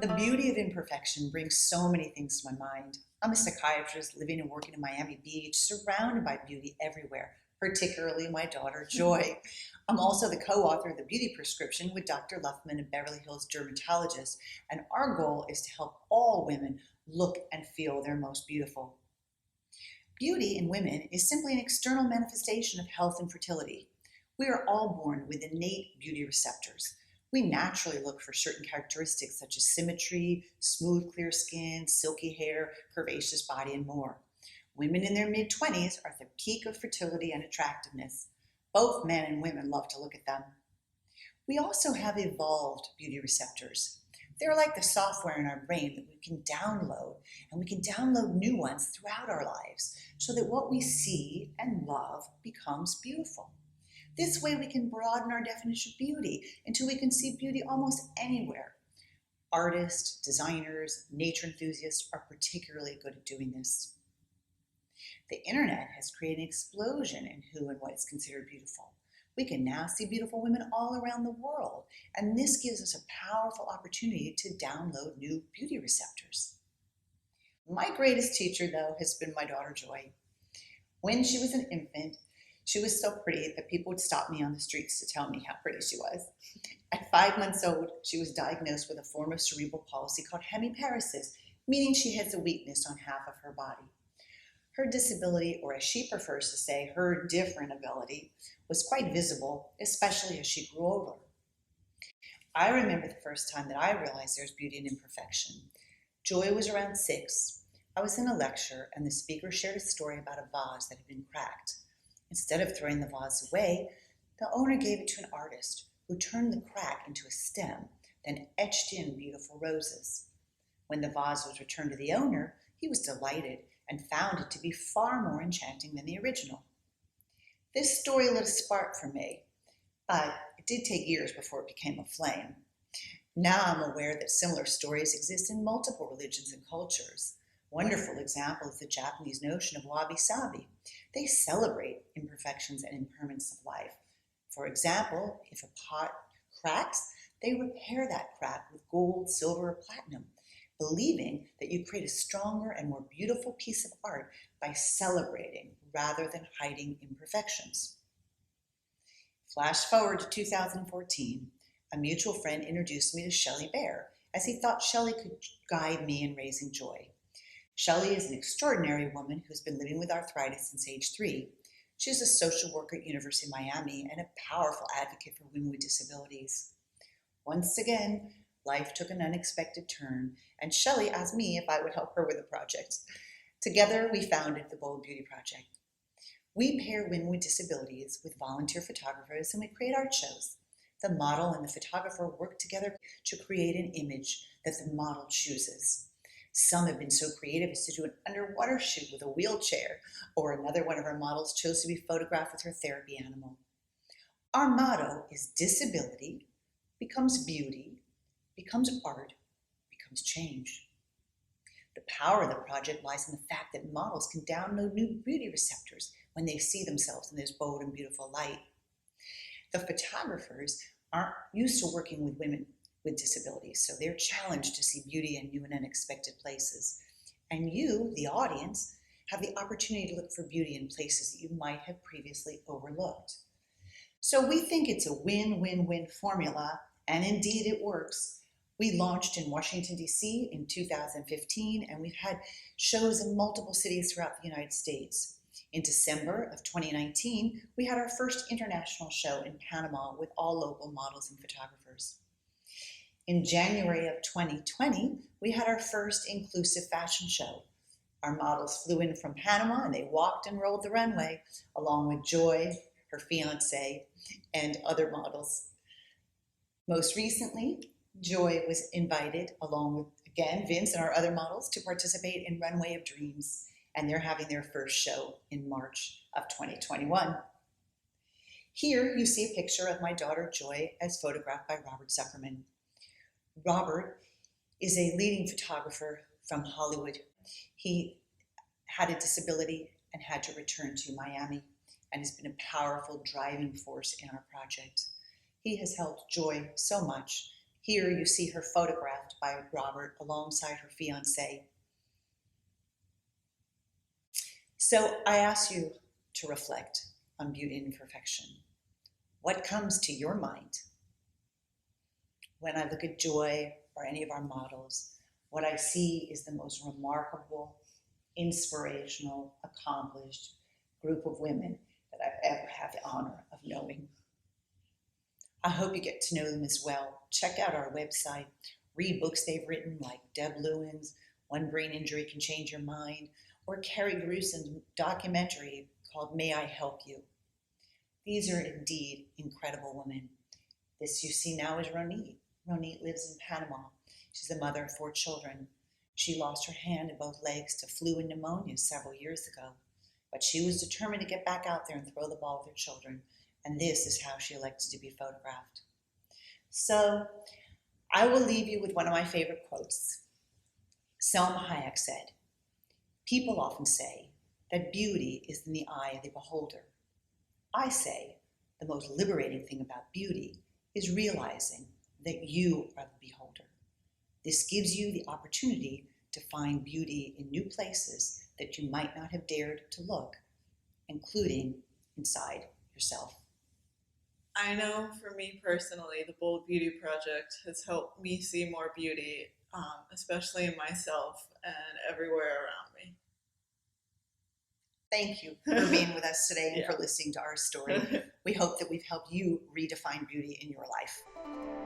The beauty of imperfection brings so many things to my mind. I'm a psychiatrist living and working in Miami Beach, surrounded by beauty everywhere, particularly my daughter Joy. I'm also the co-author of The Beauty Prescription with Dr. Luffman, a Beverly Hills dermatologist, and our goal is to help all women look and feel their most beautiful. Beauty in women is simply an external manifestation of health and fertility. We are all born with innate beauty receptors. We naturally look for certain characteristics such as symmetry, smooth, clear skin, silky hair, curvaceous body, and more. Women in their mid-20s are at the peak of fertility and attractiveness. Both men and women love to look at them. We also have evolved beauty receptors. They're like the software in our brain that we can download, and we can download new ones throughout our lives so that what we see and love becomes beautiful. This way we can broaden our definition of beauty until we can see beauty almost anywhere. Artists, designers, nature enthusiasts are particularly good at doing this. The internet has created an explosion in who and what is considered beautiful. We can now see beautiful women all around the world, and this gives us a powerful opportunity to download new beauty receptors. My greatest teacher, though, has been my daughter Joy. When she was an infant, she was so pretty that people would stop me on the streets to tell me how pretty she was. At 5 months old, she was diagnosed with a form of cerebral palsy called hemiparesis, meaning she has a weakness on half of her body. Her disability, or as she prefers to say, her different ability, was quite visible, especially as she grew older. I remember the first time that I realized there's beauty in imperfection. Joy was around 6. I was in a lecture, and the speaker shared a story about a vase that had been cracked. Instead of throwing the vase away, the owner gave it to an artist who turned the crack into a stem, then etched in beautiful roses. When the vase was returned to the owner, he was delighted and found it to be far more enchanting than the original. This story lit a spark for me, but it did take years before it became a flame. Now I'm aware that similar stories exist in multiple religions and cultures. Wonderful example is the Japanese notion of wabi-sabi. They celebrate imperfections and impermanence of life. For example, if a pot cracks, they repair that crack with gold, silver, or platinum, believing that you create a stronger and more beautiful piece of art by celebrating rather than hiding imperfections. Flash forward to 2014, a mutual friend introduced me to Shelley Bear, as he thought Shelley could guide me in raising Joy. Shelley is an extraordinary woman who's been living with arthritis since age 3. She's a social worker at University of Miami and a powerful advocate for women with disabilities. Once again, life took an unexpected turn, and Shelley asked me if I would help her with the project. Together, we founded the Bold Beauty Project. We pair women with disabilities with volunteer photographers, and we create art shows. The model and the photographer work together to create an image that the model chooses. Some have been so creative as to do an underwater shoot with a wheelchair, or another one of our models chose to be photographed with her therapy animal. Our motto is disability becomes beauty, becomes art, becomes change. The power of the project lies in the fact that models can download new beauty receptors when they see themselves in this bold and beautiful light. The photographers aren't used to working with women with disabilities, so they're challenged to see beauty in new and unexpected places. And you, the audience, have the opportunity to look for beauty in places that you might have previously overlooked. So we think it's a win-win-win formula, and indeed it works. We launched in Washington, D.C. in 2015, and we've had shows in multiple cities throughout the United States. In December of 2019, we had our first international show in Panama with all local models and photographers. In January of 2020, we had our first inclusive fashion show. Our models flew in from Panama and they walked and rolled the runway along with Joy, her fiance, and other models. Most recently, Joy was invited along with, again, Vince and our other models to participate in Runway of Dreams, and they're having their first show in March of 2021. Here you see a picture of my daughter Joy as photographed by Robert Zuckerman. Robert is a leading photographer from Hollywood. He had a disability and had to return to Miami and has been a powerful driving force in our project. He has helped Joy so much, Here you see her photographed by Robert alongside her fiancé. So I ask you to reflect on beauty and imperfection. What comes to your mind? When I look at Joy or any of our models, what I see is the most remarkable, inspirational, accomplished group of women that I've ever had the honor of knowing. I hope you get to know them as well. Check out our website, read books they've written like Deb Lewin's One Brain Injury Can Change Your Mind, or Carrie Gruesom's documentary called May I Help You. These are indeed incredible women. This you see now is Ronit. Ronit lives in Panama. She's the mother of 4 children. She lost her hand and both legs to flu and pneumonia several years ago, but she was determined to get back out there and throw the ball with her children, and this is how she elected to be photographed. So I will leave you with one of my favorite quotes. Selma Hayek said, "People often say that beauty is in the eye of the beholder. I say the most liberating thing about beauty is realizing that you are the beholder. This gives you the opportunity to find beauty in new places that you might not have dared to look, including inside yourself." I know for me personally, the Bold Beauty Project has helped me see more beauty, especially in myself and everywhere around me. Thank you for being with us today and Yeah. for listening to our story. We hope that we've helped you redefine beauty in your life.